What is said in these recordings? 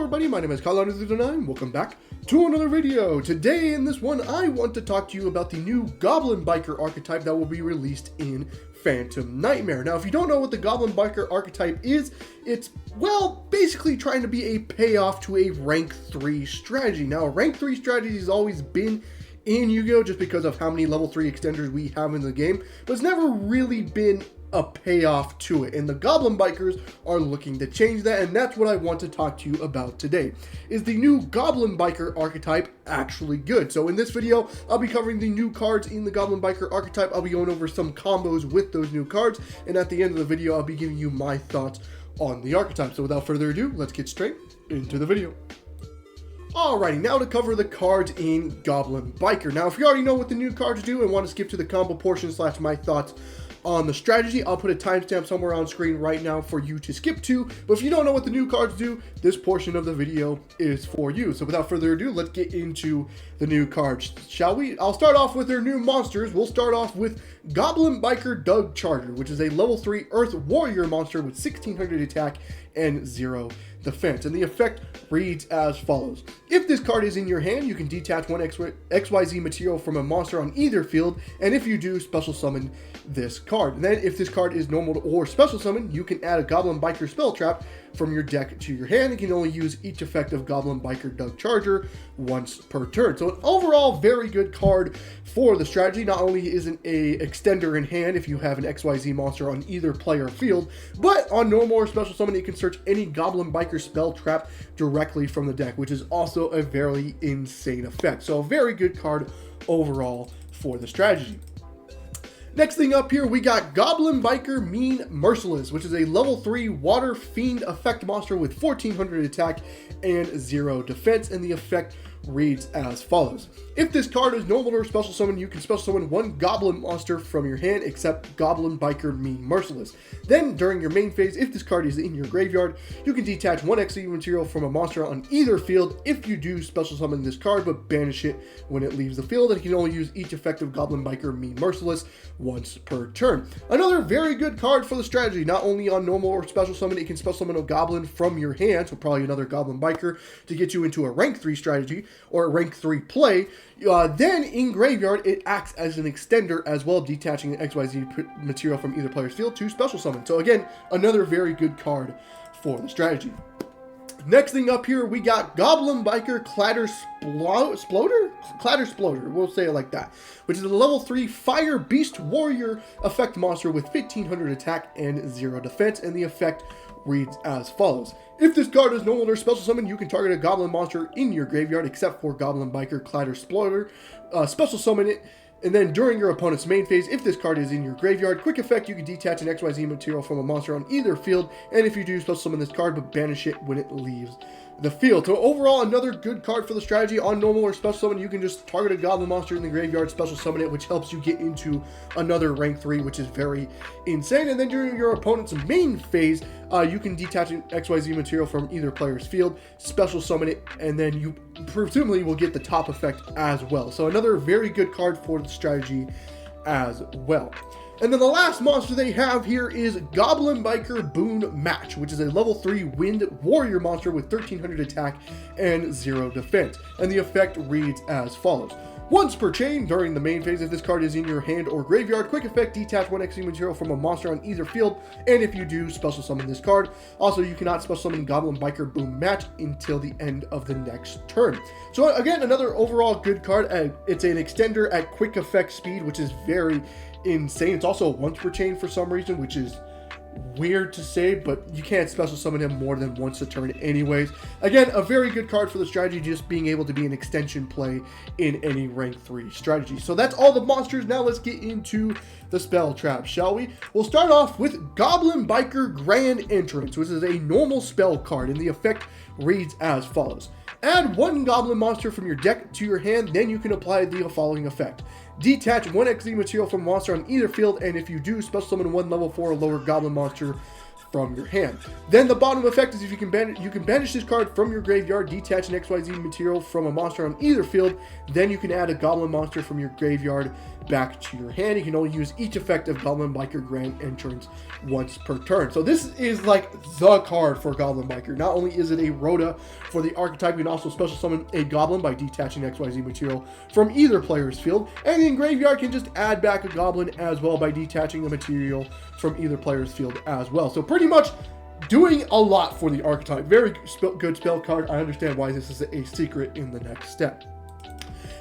everybody, my name is Kyle09. Welcome back to another video. Today in this one, I want to talk to you about the new Goblin Biker archetype that will be released in Phantom Nightmare. Now, if you don't know what the Goblin Biker archetype is, it's, well, basically trying to be a payoff to a rank 3 strategy. Now, rank 3 strategy has always been in Yu-Gi-Oh! Just because of how many level 3 extenders we have in the game, but it's never really been a payoff to it, and the Goblin Bikers are looking to change that, and that's what I want to talk to you about today. Is the new Goblin Biker archetype actually good? So in this video, I'll be covering the new cards in the Goblin Biker archetype. I'll be going over some combos with those new cards, and at the end of the video, I'll be giving you my thoughts on the archetype. So without further ado, let's get straight into the video. Alrighty, now to cover the cards in Goblin Biker. Now, if you already know what the new cards do and want to skip to the combo portion / my thoughts on the strategy, I'll put a timestamp somewhere on screen right now for you to skip to. But if you don't know what the new cards do, this portion of the video is for you. So without further ado, let's get into the new cards, shall we? I'll start off with their new monsters. We'll start off with Goblin Biker Doug Charger, which is a level 3 Earth Warrior monster with 1600 attack and 0 defense. And the effect reads as follows. If this card is in your hand, you can detach one XYZ material from a monster on either field, and if you do, special summon this card. And then if this card is normal or special summon, you can add a Goblin Biker spell trap from your deck to your hand. You can only use each effect of Goblin Biker Doug Charger once per turn. So an overall very good card for the strategy. Not only is it a extender in hand if you have an XYZ monster on either player field, but on normal or special summon, you can search any Goblin Biker spell trap directly from the deck, which is also a very insane effect. So a very good card overall for the strategy. Next thing up here, we got Goblin Biker Mean Mercilus, which is a level 3 Water Fiend effect monster with 1400 attack and 0 defense, and the effect reads as follows. If this card is normal or special summon, you can special summon one goblin monster from your hand except Goblin Biker Mean Mercilus. Then during your main phase, if this card is in your graveyard, you can detach one XE material from a monster on either field. If you do, special summon this card but banish it when it leaves the field, and you can only use each effect of Goblin Biker Mean Mercilus once per turn. Another very good card for the strategy. Not only on normal or special summon, it can special summon a goblin from your hand, so probably another Goblin Biker to get you into a rank 3 strategy or a rank 3 play. Then in graveyard, it acts as an extender as well, detaching an XYZ material from either player's field to special summon. So again, another very good card for the strategy. Next thing up here, we got Goblin Biker clattersploder, we'll say it like that, which is a level 3 Fire Beast Warrior effect monster with 1500 attack and 0 defense, and the effect reads as follows. If this card is normal or special summon, you can target a goblin monster in your graveyard except for Goblin Biker clattersploder, special summon it, and then during your opponent's main phase, if this card is in your graveyard, quick effect, you can detach an XYZ material from a monster on either field, and if you do, special summon this card but banish it when it leaves the field. So overall, another good card for the strategy. On normal or special summon, you can just target a goblin monster in the graveyard, special summon it, which helps you get into another rank 3, which is very insane. And then during your opponent's main phase, you can detach an XYZ material from either player's field, special summon it, and then you presumably will get the top effect as well. So another very good card for the strategy as well. And then the last monster they have here is Goblin Biker Boommatch, which is a level 3 Wind Warrior monster with 1300 attack and 0 defense. And the effect reads as follows. Once per chain, during the main phase, if this card is in your hand or graveyard, quick effect, detach one XE material from a monster on either field, and if you do, special summon this card. Also, you cannot special summon Goblin Biker Boommatch until the end of the next turn. So again, another overall good card. It's an extender at quick effect speed, which is very insane. It's also once per chain for some reason, which is weird to say, but you can't special summon him more than once a turn anyways. Again, a very good card for the strategy, just being able to be an extension play in any rank 3 strategy. So that's all the monsters. Now let's get into the spell trap, shall we? We'll start off with Goblin Biker Grand Entrance, which is a normal spell card, and the effect reads as follows. Add one goblin monster from your deck to your hand, then you can apply the following effect. Detach one XZ material from a monster on either field, and if you do, special summon one level 4 or lower goblin monster from your hand. Then the bottom effect is if you can banish this card from your graveyard, detach an XYZ material from a monster on either field, then you can add a goblin monster from your graveyard, back to your hand. You can only use each effect of Goblin Biker Grand Entrance once per turn. So this is like the card for Goblin Biker. Not only is it a Rhoda for the archetype, you can also special summon a Goblin by detaching XYZ material from either player's field. And in Graveyard can just add back a Goblin as well by detaching the material from either player's field as well. So pretty much doing a lot for the archetype. Very good spell card. I understand why this is a secret in the next step.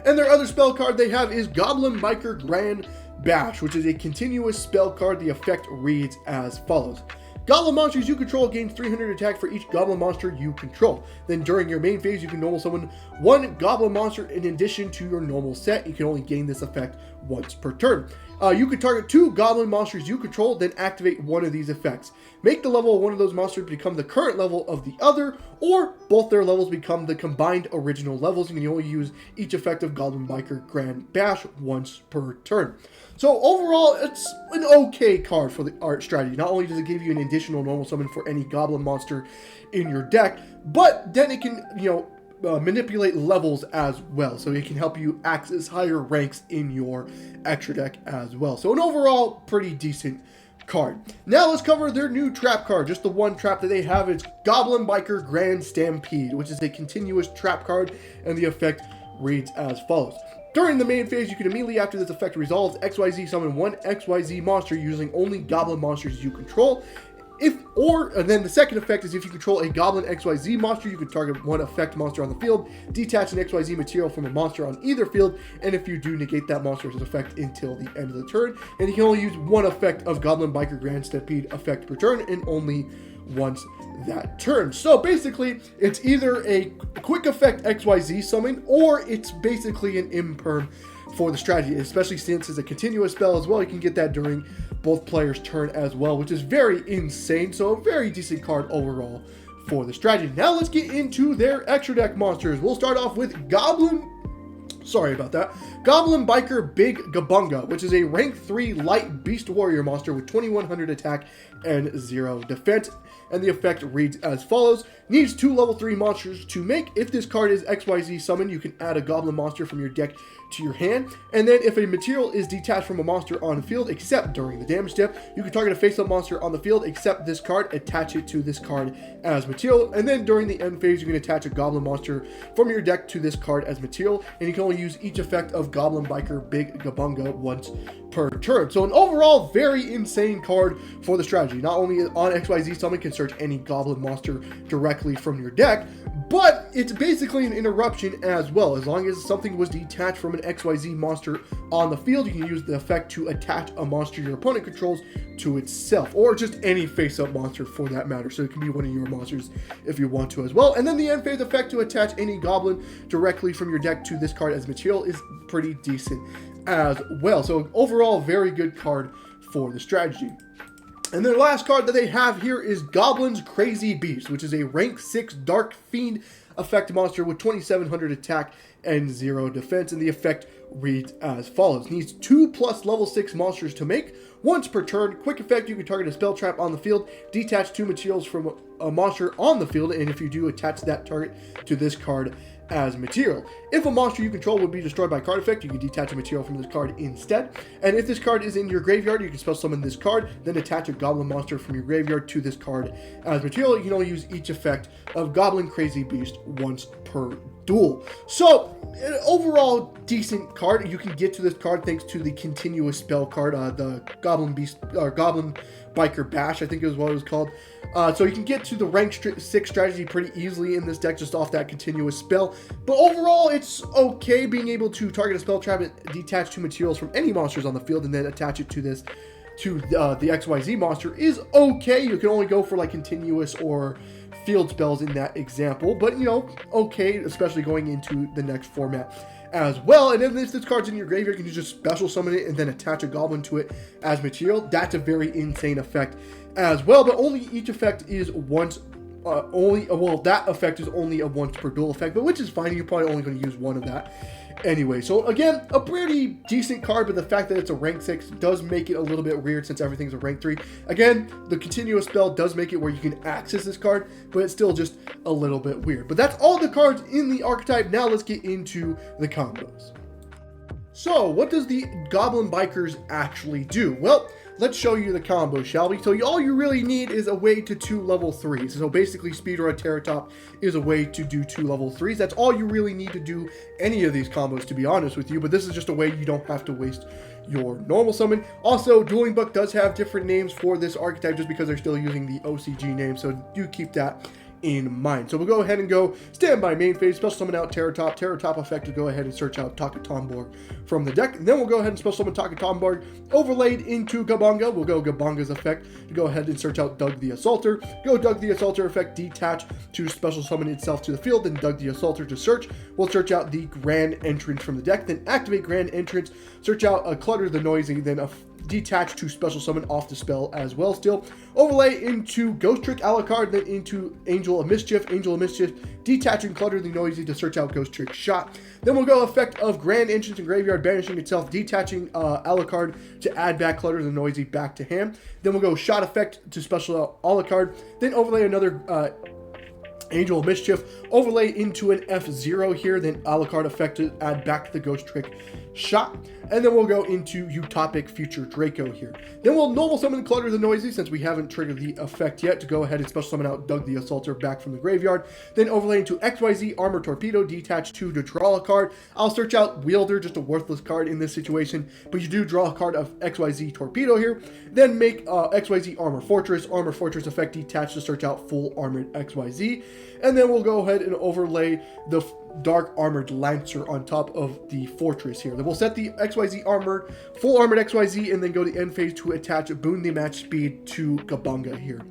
And their other spell card they have is Goblin Biker Grand Bash, which is a continuous spell card. The effect reads as follows. Goblin monsters you control gain 300 attack for each goblin monster you control. Then during your main phase, you can normal summon one goblin monster in addition to your normal set. You can only gain this effect once per turn. You can target 2 goblin monsters you control, then activate one of these effects. Make the level of one of those monsters become the current level of the other, or both their levels become the combined original levels. You can only use each effect of Goblin Biker Grand Bash once per turn. So overall, it's an okay card for the art strategy. Not only does it give you an additional normal summon for any goblin monster in your deck, but then it can, manipulate levels as well. So it can help you access higher ranks in your extra deck as well. So an overall pretty decent card. Now let's cover their new trap card. Just the one trap that they have is Goblin Biker Grand Stampede, which is a continuous trap card, and the effect reads as follows. During the main phase, you can immediately after this effect resolves, XYZ summon one XYZ monster using only goblin monsters you control. And then the second effect is if you control a Goblin XYZ monster, you can target one effect monster on the field, detach an XYZ material from a monster on either field, and if you do, negate that monster's effect until the end of the turn. And you can only use one effect of Goblin Biker Grand Stampede effect per turn, and only once that turn. So basically, it's either a quick effect XYZ summon, or it's basically an imperm for the strategy, especially since it's a continuous spell as well. You can get that during both players' turn as well, which is very insane. So a very decent card overall for the strategy. Now let's get into their extra deck monsters. We'll start off with Goblin Biker Big Gabunga, which is a rank 3 light beast warrior monster with 2100 attack and 0 defense. And the effect reads as follows. Needs 2 level 3 monsters to make. If this card is XYZ summoned, you can add a goblin monster from your deck to your hand. And then if a material is detached from a monster on the field, except during the damage step, you can target a face-up monster on the field, except this card, attach it to this card as material. And then during the end phase, you can attach a goblin monster from your deck to this card as material. And you can only use each effect of Goblin Biker Big Gabunga once per turn. So an overall very insane card for the strategy. Not only on XYZ summon can search any goblin monster directly from your deck, but it's basically an interruption as well. As long as something was detached from an XYZ monster on the field, you can use the effect to attach a monster your opponent controls to itself, or just any face-up monster for that matter. So it can be one of your monsters if you want to as well. And then the end phase effect to attach any goblin directly from your deck to this card as material is pretty decent as well. So overall, very good card for the strategy. And their last card that they have here is Goblin's Crazy Beast, which is a rank 6 Dark Fiend effect monster with 2700 attack and 0 defense. And the effect reads as follows. Needs 2+ level 6 monsters to make. Once per turn, quick effect, you can target a spell trap on the field, detach 2 materials from a monster on the field, and if you do, attach that target to this card as material. If a monster you control would be destroyed by card effect, you can detach a material from this card instead. And if this card is in your graveyard, you can spell summon this card, then attach a goblin monster from your graveyard to this card as material. You can only use each effect of Goblin Crazy Beast once per duel. So overall decent card. You can get to this card thanks to the continuous spell card, the Goblin Biker Bash, I think is what it was called. So you can get to the rank 6 strategy pretty easily in this deck just off that continuous spell. But overall, it's okay being able to target a spell trap and detach 2 materials from any monsters on the field and then attach it to this, the XYZ monster is okay. You can only go for like continuous or field spells in that example, but okay, especially going into the next format as well. And then if this card's in your graveyard, you can just special summon it and then attach a goblin to it as material. That's a very insane effect as well, but only each effect is once that effect is only a once per duel effect, but which is fine. You're probably only going to use one of that anyway. So again, a pretty decent card, but the fact that it's a rank 6 does make it a little bit weird since everything's a rank 3. Again, the continuous spell does make it where you can access this card, but it's still just a little bit weird. But that's all the cards in the archetype. Now let's get into the combos. So, what does the Goblin Bikers actually do? Well, let's show you the combo, shall we? So, all you really need is a way to 2 level 3s. So, basically, Speed or a Terratop is a way to do 2 level 3s. That's all you really need to do any of these combos, to be honest with you. But this is just a way you don't have to waste your normal summon. Also, Dueling Buck does have different names for this archetype just because they're still using the OCG name. So, do keep that in mind. So we'll go ahead and go standby main phase, special summon out Terratop. Terratop effect to go ahead and search out Takatomborg from the deck. And then we'll go ahead and special summon Takatomborg overlaid into Gabanga. We'll go Gabanga's effect to go ahead and search out Doug the Assaulter. Go Doug the Assaulter effect, detach to special summon itself to the field. Then Doug the Assaulter to search. We'll search out the Grand Entrance from the deck. Then activate Grand Entrance, search out a Clutter the Noisy, then a detach to special summon off the spell as well still. Overlay into Ghost Trick Alucard, then into Angel of Mischief. Angel of Mischief, detaching Clutter the Noisy to search out Ghost Trick Shot. Then we'll go effect of Grand Entrance and Graveyard, banishing itself, detaching Alucard to add back Clutter the Noisy back to hand. Then we'll go Shot effect to special out Alucard. Then overlay another Angel of Mischief, overlay into an F0 here, then Alucard effect to add back to the Ghost Trick Shot. And then we'll go into Utopic Future Draco here. Then we'll normal summon Clutter the Noisy, since we haven't triggered the effect yet, to go ahead and special summon out Doug the Assaulter back from the graveyard. Then overlay into XYZ Armor Torpedo, detach to draw a card. I'll search out Wielder, just a worthless card in this situation, but you do draw a card of XYZ Torpedo here. Then make XYZ Armor Fortress effect, detach to search out full armored XYZ. And then we'll go ahead and overlay the Dark Armored Lancer on top of the Fortress here. Then we'll set the XYZ Armored, full armored XYZ, and then go to end phase to attach Boon the Match Speed to Gabanga here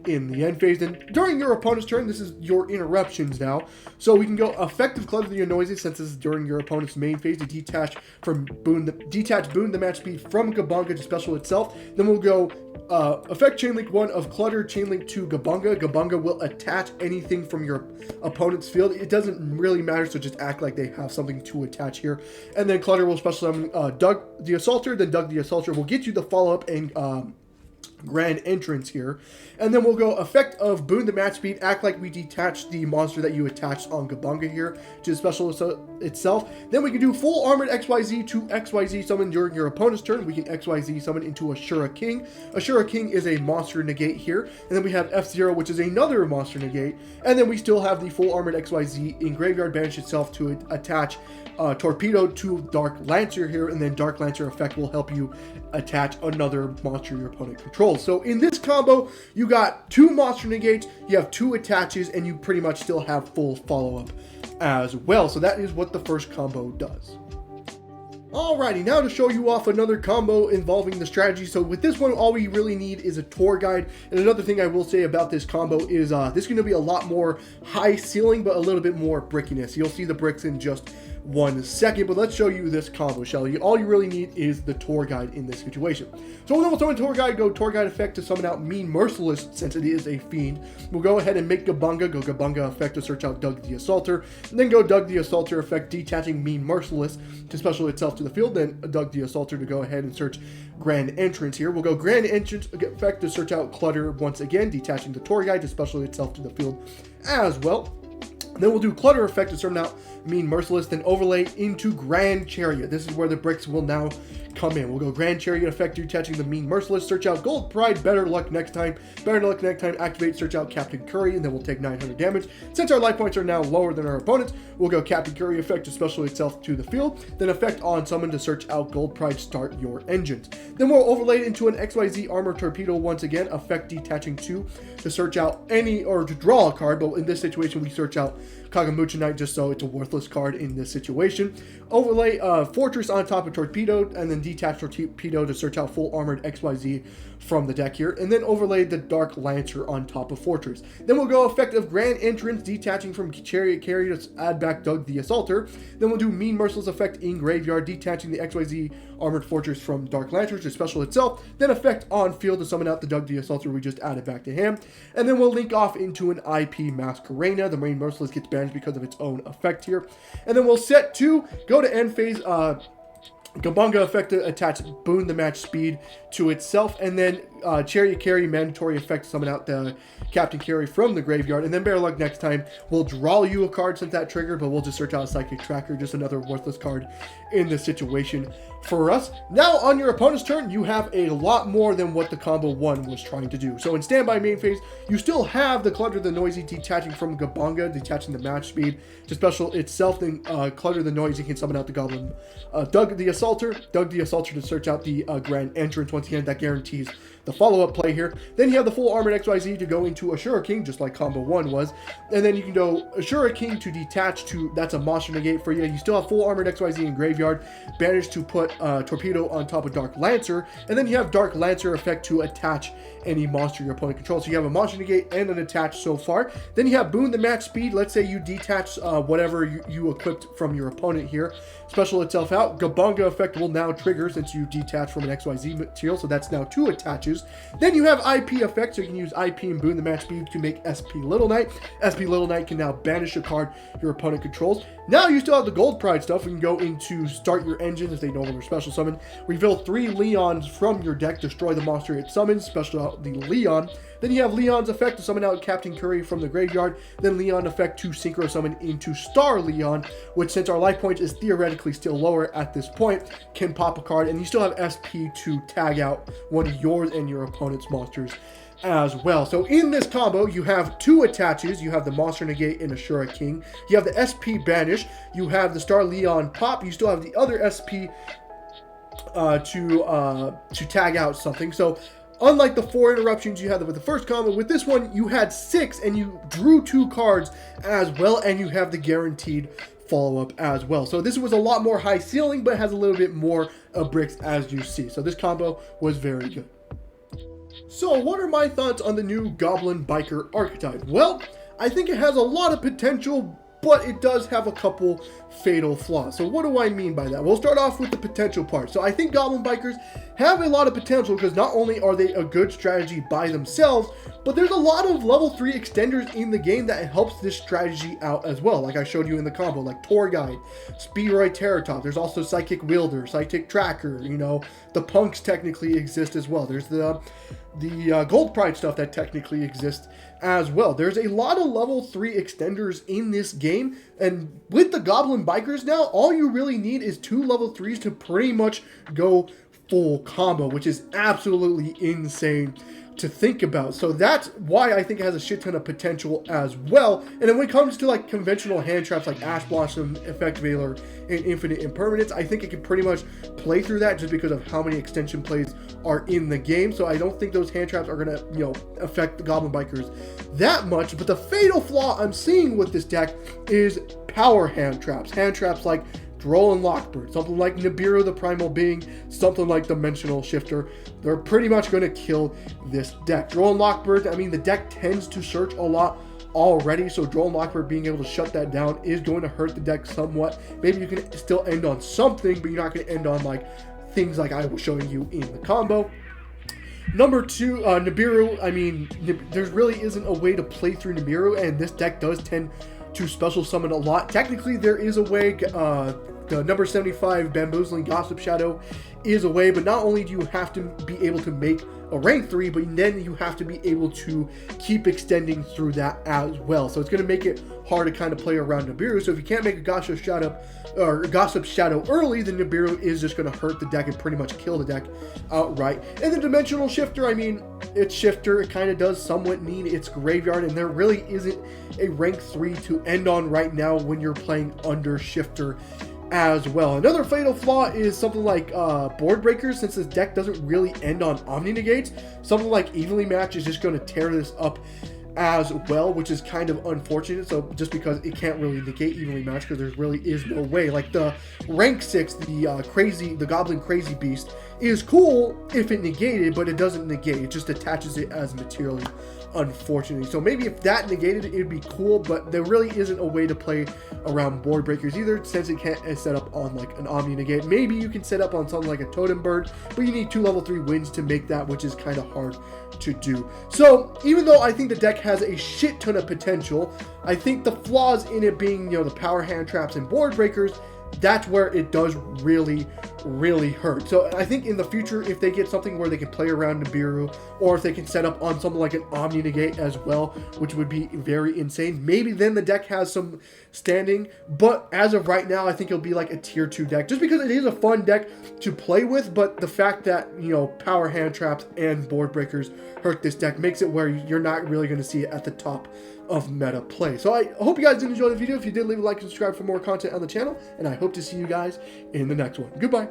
in the end phase. Then during your opponent's turn, this is your interruptions now. So we can go effective Clutter the Noisy, since this is during your opponent's main phase, to detach Boon the Match Speed from Gabanga to special itself. Then we'll go effect Chainlink 1 of Clutter, Chainlink to Gabanga. Gabanga will attach anything from your opponent's field. It doesn't really matter, so just act like they have something to attach here. And then Clutter will special summon Doug the Assaulter. Then Doug the Assaulter will get you the follow-up and Grand Entrance here. And then we'll go effect of Boon the Match Speed, act like we detach the monster that you attached on Gabanga here to the special itself. Then we can do full armored XYZ to XYZ summon during your opponent's turn. We can XYZ summon into Ashura King. Ashura King is a monster negate here. And then we have F0, which is another monster negate. And then we still have the full armored XYZ in graveyard, banish itself to attach Torpedo to Dark Lancer here, and then Dark Lancer effect will help you attach another monster your opponent controls. So in this combo, you got 2 monster negates, you have 2 attaches, and you pretty much still have full follow-up as well. So that is what the first combo does. Alrighty, now to show you off another combo involving the strategy. So with this one, all we really need is a tour guide. And another thing I will say about this combo is this is going to be a lot more high ceiling, but a little bit more brickiness. You'll see the bricks in just 1 second, but let's show you this combo, shall we? All you really need is the tour guide in this situation. So we'll summon tour guide, go tour guide effect to summon out Mean Mercilus, since it is a fiend. We'll go ahead and make Gabanga, go Gabanga effect to search out Doug the Assaulter, and then go Doug the Assaulter effect, detaching Mean Mercilus to special itself to the field, then Doug the Assaulter to go ahead and search Grand Entrance here. We'll go Grand Entrance effect to search out Clutter once again, detaching the tour guide to special itself to the field as well. Then we'll do Clutter effect to summon out Mean Mercilus, then overlay into Grand Chariot. This is where the bricks will now come in. We'll go Grand Chariot effect, detaching the Mean Mercilus, search out Gold Pride, Better Luck Next Time, activate, search out Captain Curry, and then we'll take 900 damage. Since our life points are now lower than our opponents, we'll go Captain Curry effect to special itself to the field, then effect on summon to search out Gold Pride, start your engines. Then we'll overlay it into an XYZ Armor Torpedo once again, effect detaching 2 to search out any, or to draw a card, but in this situation we search out Kagamucha Knight just so it's a worthless card in this situation. Overlay Fortress on top of Torpedo, and then detach Torpedo to search out full armored XYZ from the deck here, and then overlay the Dark Lancer on top of Fortress. Then we'll go effect of Grand Entrance, detaching from Chariot Carry to add back Doug the Assaulter. Then we'll do Mean Merciless effect in Graveyard, detaching the XYZ Armored Fortress from Dark Lancer to special itself. Then effect on field to summon out the Doug the Assaulter we just added back to him. And then we'll link off into an IP Masquerena. The Mean Merciless gets banished because of its own effect here. And then we'll set 2, go to end phase, Gabunga effect to attach Boon the Match speed to itself, and then Chariot Carry mandatory effect to summon out the Captain Carry from the graveyard, and then Bear Luck next time will draw you a card since that triggered, but we'll just search out a Psychic Tracker, just another worthless card in this situation for us. Now on your opponent's turn, you have a lot more than what the combo 1 was trying to do. So in standby main phase, you still have the Clutter the Noisy detaching from Gabunga, detaching the match speed to special itself, then Clutter the Noisy can summon out the Goblin Doug the Assaulter to search out the Grand Entrance. Once again, that guarantees the follow-up play here. Then you have the full Armored XYZ to go into Ashura King, just like combo 1 was. And then you can go Ashura King to detach to, that's a monster negate for you. You still have full Armored XYZ in Graveyard, Banish to put Torpedo on top of Dark Lancer, and then you have Dark Lancer effect to attach any monster your opponent controls. So you have a monster negate and an attach so far. Then you have Boon the Match speed. Let's say you detach whatever you equipped from your opponent here. Special itself out. Gabunga effect will now trigger since you detach from an XYZ material, so that's now 2 attaches. Then you have IP effect, so you can use IP and Boon the Match speed to make SP Little Knight. SP Little Knight can now banish a card your opponent controls. Now you still have the Gold Pride stuff. We can go into Start Your Engine if they no longer special summon. Reveal 3 Leons from your deck, destroy the monster it summons, special out the Leon. Then you have Leon's effect to summon out Captain Curry from the graveyard. Then Leon effect to synchro summon into Star Leon, which, since our life point is theoretically still lower at this point, can pop a card. And you still have SP to tag out one of yours and your opponent's monsters as well. So in this combo, you have 2 attaches. You have the Monster Negate in Ashura King. You have the SP Banish. You have the Star Leon pop. You still have the other SP to tag out something. So unlike the 4 interruptions you had with the first combo, with this one you had 6 and you drew 2 cards as well, and you have the guaranteed follow-up as well. So this was a lot more high ceiling, but has a little bit more bricks as you see. So this combo was very good. So what are my thoughts on the new Goblin Biker archetype? Well, I think it has a lot of potential, but it does have a couple fatal flaws. So what do I mean by that? We'll start off with the potential part. So I think Goblin Bikers have a lot of potential because not only are they a good strategy by themselves, but there's a lot of level 3 extenders in the game that helps this strategy out as well, like I showed you in the combo, like Tour Guide, Speedroid Terratop. There's also Psychic Wielder, Psychic Tracker, you know, the Punks technically exist as well. There's the Gold Pride stuff that technically exists as well. There's a lot of level 3 extenders in this game, and with the Goblin Bikers now, all you really need is 2 level 3s to pretty much go full combo, which is absolutely insane to think about. So that's why I think it has a shit ton of potential as well. And then when it comes to like conventional hand traps like Ash Blossom, Effect Veiler, and Infinite Impermanence, I think it can pretty much play through that just because of how many extension plays are in the game. So I don't think those hand traps are gonna, you know, affect the Goblin Bikers that much. But the fatal flaw I'm seeing with this deck is power hand traps. Hand traps like Droll and Lockbird, something like Nibiru the Primal Being, something like Dimensional Shifter. They're pretty much going to kill this deck. Droll and Lockbird, I mean, the deck tends to search a lot already, so Droll and Lockbird being able to shut that down is going to hurt the deck somewhat. Maybe you can still end on something, but you're not going to end on like things like I was showing you in the combo. Number 2, Nibiru. I mean, there really isn't a way to play through Nibiru, and this deck does tend to special summon a lot. Technically, there is a way. The number 75 Bamboozling Gossip Shadow is a way, but not only do you have to be able to make a rank 3, but then you have to be able to keep extending through that as well. So it's going to make it hard to kind of play around Nibiru. So if you can't make a Gossip Shadow early, then Nibiru is just going to hurt the deck and pretty much kill the deck outright. And the Dimensional Shifter, I mean, it's Shifter. It kind of does somewhat need its graveyard, and there really isn't a rank 3 to end on right now when you're playing under Shifter as well. Another fatal flaw is something like Board Breakers, since this deck doesn't really end on Omni Negates. Something like Evenly Match is just going to tear this up as well, which is kind of unfortunate. So just because it can't really negate Evenly Match, because there really is no way. Like the rank 6, the Goblin Crazy Beast is cool if it negated, but it doesn't negate. It just attaches it as materially, unfortunately. So maybe if that negated, it'd be cool, but there really isn't a way to play around Board Breakers either, since it can't set up on like an Omni Negate. Maybe you can set up on something like a Totem Bird, but you need 2 level 3 wins to make that, which is kind of hard to do. So even though I think the deck has a shit ton of potential, I think the flaws in it being, you know, the power hand traps and Board Breakers, that's where it does really, really hurt. So I think in the future, if they get something where they can play around Nibiru, or if they can set up on something like an Omni Negate as well, which would be very insane, maybe then the deck has some standing. But as of right now, I think it'll be like a tier 2 deck, just because it is a fun deck to play with. But the fact that, you know, power hand traps and board breakers hurt this deck makes it where you're not really going to see it at the top of meta play. So I hope you guys did enjoy the video. If you did, leave a like and subscribe for more content on the channel, and I hope to see you guys in the next one. Goodbye.